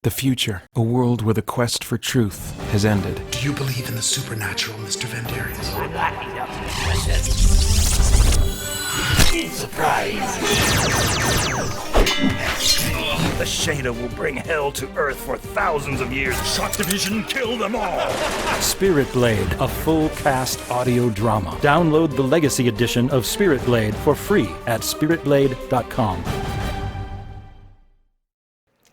The future, a world where the quest for truth has ended. Do you believe in the supernatural, Mr. Vandarius? I'm not surprise! The Shader will bring hell to Earth for thousands of years. Shock Division, kill them all! Spirit Blade, a full cast audio drama. Download the Legacy Edition of Spirit Blade for free at spiritblade.com.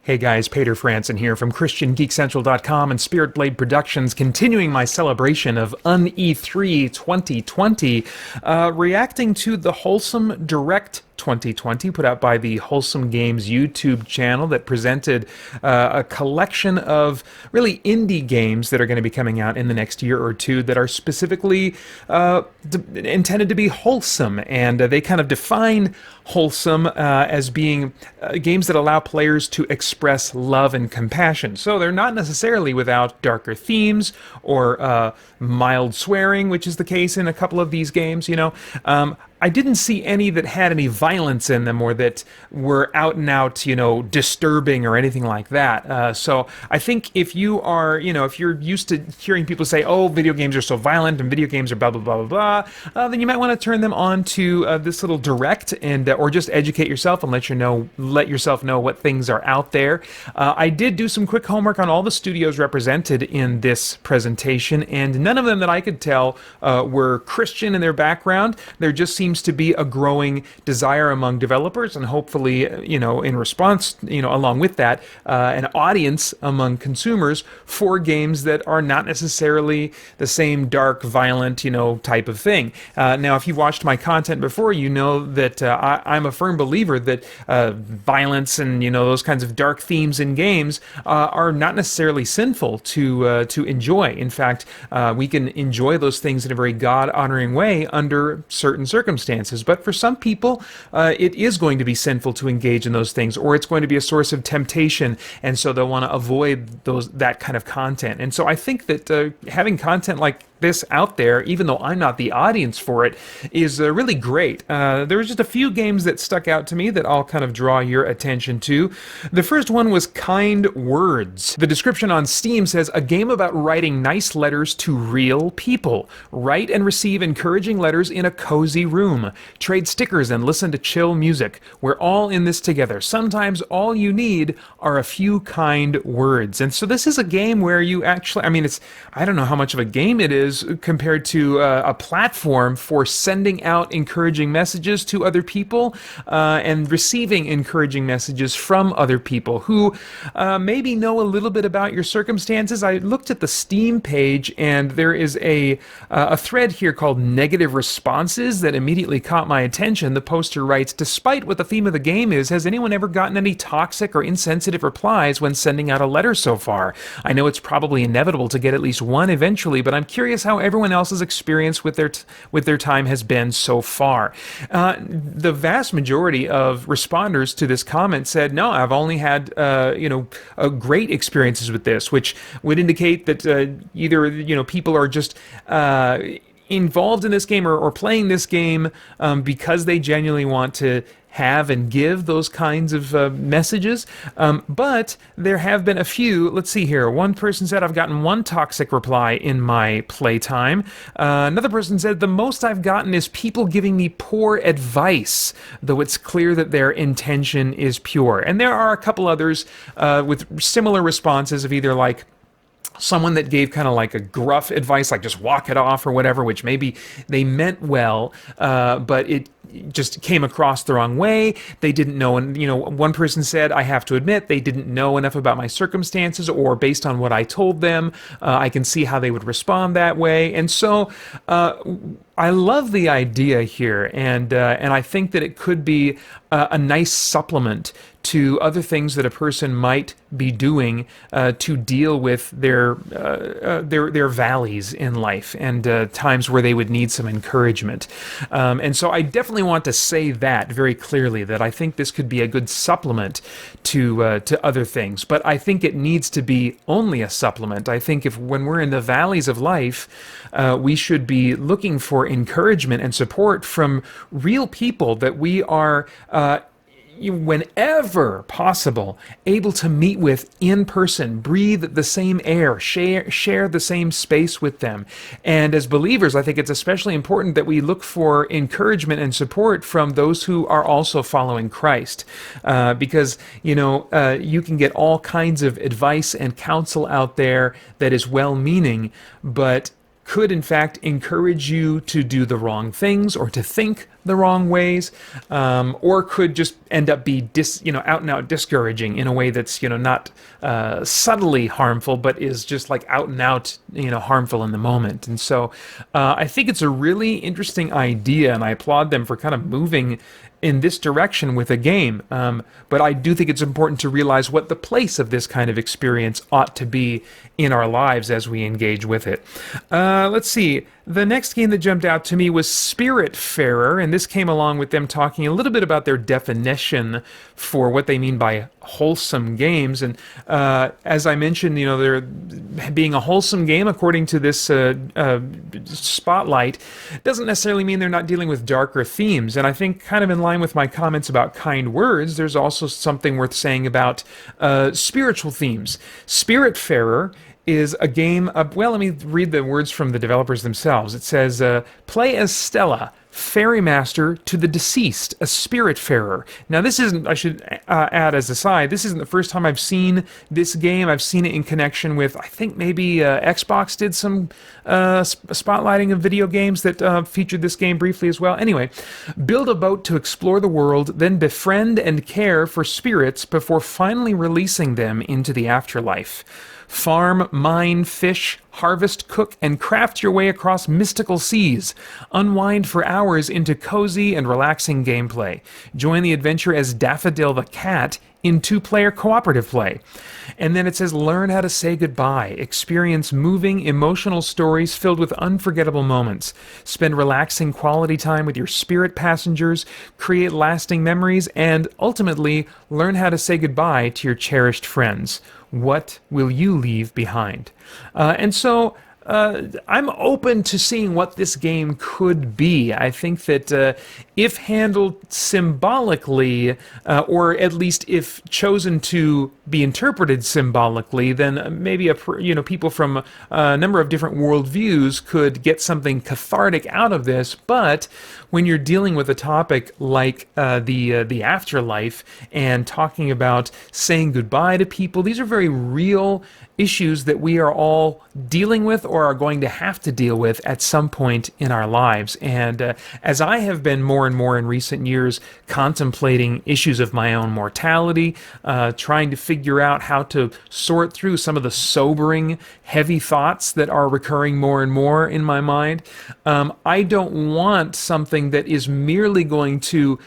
Hey guys, Peter Franson here from christiangeekcentral.com and Spirit Blade Productions, continuing my celebration of UN-E3 2020, reacting to the Wholesome Direct 2020 put out by the Wholesome Games YouTube channel that presented a collection of really indie games that are going to be coming out in the next year or two that are specifically intended to be wholesome, and they kind of define wholesome as being games that allow players to express love and compassion. So they're not necessarily without darker themes or mild swearing, which is the case in a couple of these games, you know. I didn't see any that had any violence in them or that were out and out, you know, disturbing or anything like that. So I think if you are, you know, if you're used to hearing people say, oh, video games are so violent and video games are blah, blah, blah, blah, blah, then you might want to turn them on to this little direct and or just educate yourself and let yourself know what things are out there. I did do some quick homework on all the studios represented in this presentation, and none of them that I could tell were Christian in their background. There just seems to be a growing desire among developers, and hopefully, you know, in response, you know, along with that, an audience among consumers for games that are not necessarily the same dark, violent, you know, type of thing. Now, if you've watched my content before, you know that I'm a firm believer that violence and, you know, those kinds of dark themes in games are not necessarily sinful to enjoy. In fact, we can enjoy those things in a very God-honoring way under certain circumstances. But for some people, it is going to be sinful to engage in those things, or it's going to be a source of temptation, and so they'll want to avoid that kind of content. And so I think that having content like this out there, even though I'm not the audience for it, is really great. There were just a few games that stuck out to me that I'll kind of draw your attention to. The first one was Kind Words. The description on Steam says, a game about writing nice letters to real people. Write and receive encouraging letters in a cozy room. Trade stickers and listen to chill music. We're all in this together. Sometimes all you need are a few kind words. And so this is a game where you actually, I mean, I don't know how much of a game it is compared to a platform for sending out encouraging messages to other people and receiving encouraging messages from other people who maybe know a little bit about your circumstances. I looked at the Steam page, and there is a thread here called Negative Responses that immediately caught my attention. The poster writes, despite what the theme of the game is, has anyone ever gotten any toxic or insensitive replies when sending out a letter so far? I know it's probably inevitable to get at least one eventually, but I'm curious how everyone else's experience with their time has been so far. The vast majority of responders to this comment said, no, I've only had great experiences with this, which would indicate that either, you know, people are just involved in this game or playing this game because they genuinely want to have and give those kinds of messages, but there have been a few. Let's see here. One person said, I've gotten one toxic reply in my playtime. Another person said, the most I've gotten is people giving me poor advice, though it's clear that their intention is pure. And there are a couple others with similar responses of either like someone that gave kind of like a gruff advice, like just walk it off or whatever, which maybe they meant well, but it just came across the wrong way. They didn't know, and you know, one person said, I have to admit, they didn't know enough about my circumstances, or based on what I told them, I can see how they would respond that way. And so I love the idea here, and I think that it could be a nice supplement to other things that a person might be doing to deal with their valleys in life and times where they would need some encouragement. And so I definitely want to say that very clearly, that I think this could be a good supplement to other things. But I think it needs to be only a supplement. I think when we're in the valleys of life, we should be looking for encouragement and support from real people that we are whenever possible, able to meet with in person, breathe the same air, share the same space with them. And as believers, I think it's especially important that we look for encouragement and support from those who are also following Christ, because you can get all kinds of advice and counsel out there that is well-meaning, but could in fact encourage you to do the wrong things or to think the wrong ways, or could just end up be out and out discouraging in a way that's not subtly harmful, but is just like out and out harmful in the moment. And so I think it's a really interesting idea, and I applaud them for kind of moving in this direction with a game. But I do think it's important to realize what the place of this kind of experience ought to be in our lives as we engage with it. Let's see. The next game that jumped out to me was Spiritfarer, and this came along with them talking a little bit about their definition for what they mean by wholesome games. And as I mentioned, they're being a wholesome game according to this spotlight doesn't necessarily mean they're not dealing with darker themes. And I think kind of in line with my comments about kind words, there's also something worth saying about spiritual themes. Spiritfarer is a game of, well, let me read the words from the developers themselves. It says, play as Stella, ferry master to the deceased, a spiritfarer. Now this isn't, I should add as a side, this isn't the first time I've seen this game. I've seen it in connection with, I think maybe Xbox did some spotlighting of video games that featured this game briefly as well. Anyway, build a boat to explore the world, then befriend and care for spirits before finally releasing them into the afterlife. Farm, mine, fish, harvest, cook, and craft your way across mystical seas. Unwind for hours into cozy and relaxing gameplay. Join the adventure as Daffodil the Cat in two-player cooperative play. And then it says, learn how to say goodbye. Experience moving, emotional stories filled with unforgettable moments. Spend relaxing quality time with your spirit passengers, create lasting memories, and ultimately learn how to say goodbye to your cherished friends. What will you leave behind? And so I'm open to seeing what this game could be. I think that if handled symbolically, or at least if chosen to be interpreted symbolically, then maybe people from a number of different worldviews could get something cathartic out of this. But when you're dealing with a topic like the afterlife and talking about saying goodbye to people, these are very real issues that we are all dealing with or are going to have to deal with at some point in our lives. And as I have been more and more in recent years contemplating issues of my own mortality, trying to figure out how to sort through some of the sobering, heavy thoughts that are recurring more and more in my mind, I don't want something that is merely going to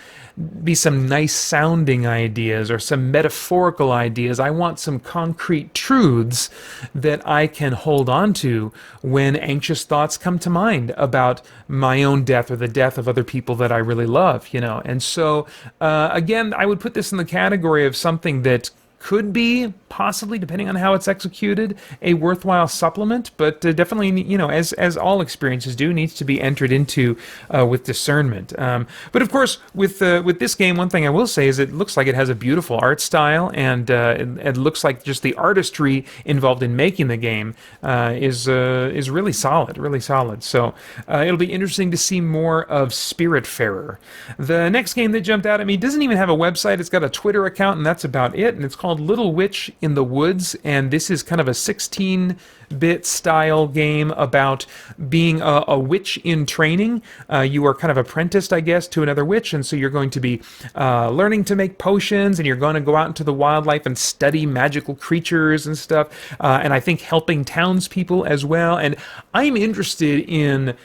be some nice sounding ideas or some metaphorical ideas. I want some concrete truths that I can hold on to when anxious thoughts come to mind about my own death or the death of other people that I really love, And so, again, I would put this in the category of something that could be, possibly, depending on how it's executed, a worthwhile supplement, but definitely, as all experiences do, needs to be entered into with discernment. But of course, with this game, one thing I will say is it looks like it has a beautiful art style, and it looks like just the artistry involved in making the game is really solid, really solid. So it'll be interesting to see more of Spiritfarer. The next game that jumped out at me doesn't even have a website. It's got a Twitter account, and that's about it, and it's called Little Witch in the Woods, and this is kind of a 16-bit style game about being a witch in training. You are kind of apprenticed, I guess, to another witch, and so you're going to be learning to make potions, and you're going to go out into the wildlife and study magical creatures and stuff, and I think helping townspeople as well. And I'm interested in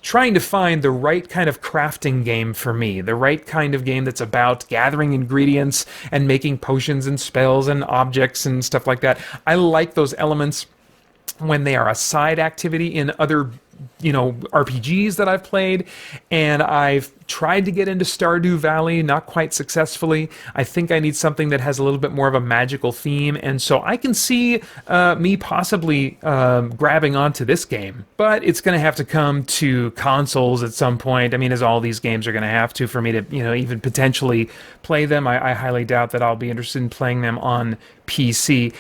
trying to find the right kind of crafting game for me, the right kind of game that's about gathering ingredients and making potions and spells and objects and stuff like that. I like those elements when they are a side activity in other RPGs that I've played, and I've tried to get into Stardew Valley, not quite successfully. I think I need something that has a little bit more of a magical theme, and so I can see me possibly grabbing onto this game. But it's going to have to come to consoles at some point. I mean, as all these games are going to have to for me to, even potentially play them. I highly doubt that I'll be interested in playing them on PC.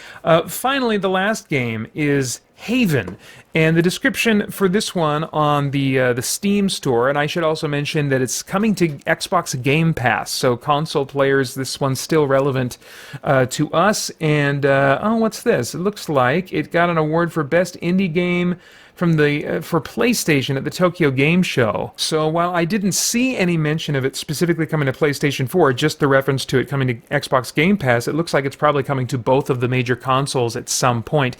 Finally, the last game is Haven, and the description for this one on the Steam store, and I should also mention that it's coming to Xbox Game Pass, so console players, this one's still relevant to us. And what's this? It looks like it got an award for Best Indie Game from for PlayStation at the Tokyo Game Show. So while I didn't see any mention of it specifically coming to PlayStation 4, just the reference to it coming to Xbox Game Pass, it looks like it's probably coming to both of the major consoles at some point.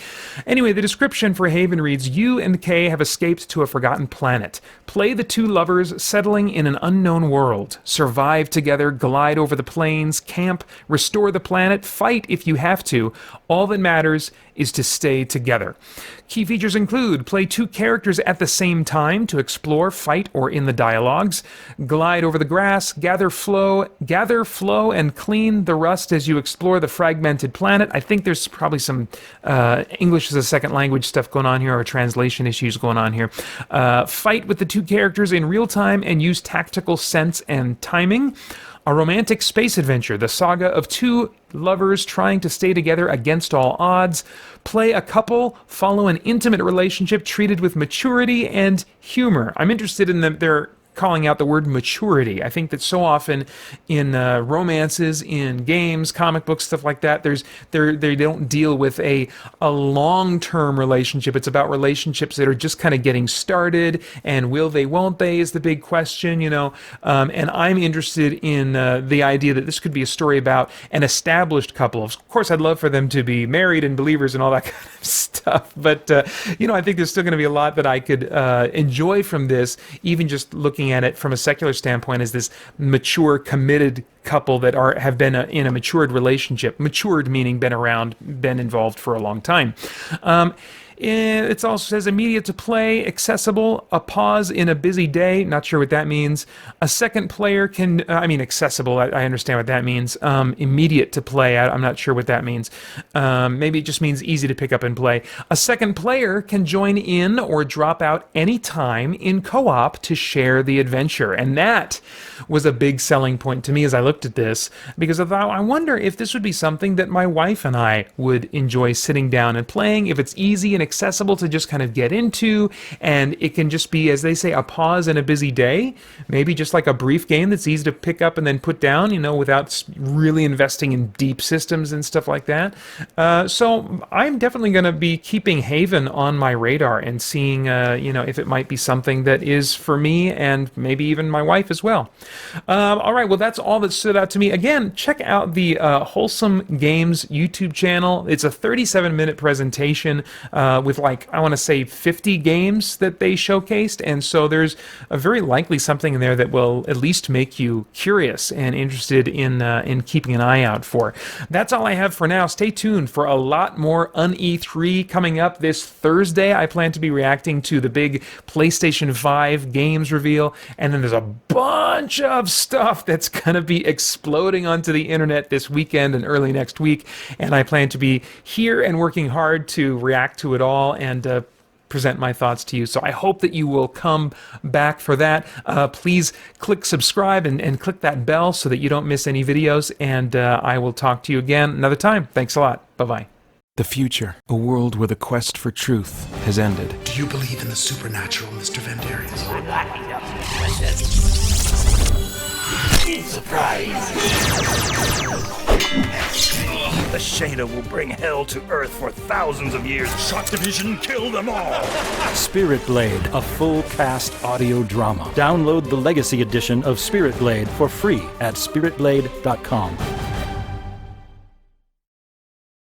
Anyway, the description for Haven reads, you and Kay have escaped to a forgotten planet. Play the two lovers settling in an unknown world. Survive together, glide over the plains, camp, restore the planet, fight if you have to. All that matters is to stay together. Key features include play two characters at the same time to explore, fight, or in the dialogues, glide over the grass, gather flow, and clean the rust as you explore the fragmented planet. I think there's probably some English as a second language stuff going on here, or translation issues going on here. Fight with the two characters in real time and use tactical sense and timing. A romantic space adventure, the saga of two lovers trying to stay together against all odds. Play a couple, follow an intimate relationship treated with maturity and humor. I'm interested in their calling out the word maturity. I think that so often in romances, in games, comic books, stuff like that, they don't deal with a long-term relationship. It's about relationships that are just kind of getting started, and will they, won't they is the big question, and I'm interested in the idea that this could be a story about an established couple. Of course, I'd love for them to be married and believers and all that kind of stuff, but I think there's still going to be a lot that I could enjoy from this, even just looking at it from a secular standpoint as this mature, committed couple that have been in a matured relationship. Matured meaning been around, been involved for a long time. It also says immediate to play, accessible, a pause in a busy day, not sure what that means. A second player can, accessible, I understand what that means. Immediate to play, I'm not sure what that means. Maybe it just means easy to pick up and play. A second player can join in or drop out anytime in co-op to share the adventure. And that was a big selling point to me as I looked at this, because I thought, I wonder if this would be something that my wife and I would enjoy sitting down and playing, if it's easy and accessible to just kind of get into, and it can just be, as they say, a pause in a busy day, maybe just like a brief game that's easy to pick up and then put down, without really investing in deep systems and stuff like that. So I'm definitely going to be keeping Haven on my radar and seeing, if it might be something that is for me and maybe even my wife as well. All right, well, that's all that stood out to me. Again, check out the Wholesome Games YouTube channel. It's a 37-minute presentation with I want to say 50 games that they showcased, and so there's a very likely something in there that will at least make you curious and interested in keeping an eye out for. That's all I have for now. Stay tuned for a lot more UN-E3 coming up this Thursday. I plan to be reacting to the big PlayStation 5 games reveal, and then there's a bunch of stuff that's going to be exploding onto the internet this weekend and early next week, and I plan to be here and working hard to react to it all and present my thoughts to you. So I hope that you will come back for that. Please click subscribe and click that bell so that you don't miss any videos, and I will talk to you again another time. Thanks a lot. Bye-bye. The future, a world where the quest for truth has ended. Do you believe in the supernatural, Mr. Vendarius? The Shader will bring hell to Earth for thousands of years. Shock Division, kill them all! Spirit Blade, a full cast audio drama. Download the Legacy Edition of Spirit Blade for free at spiritblade.com.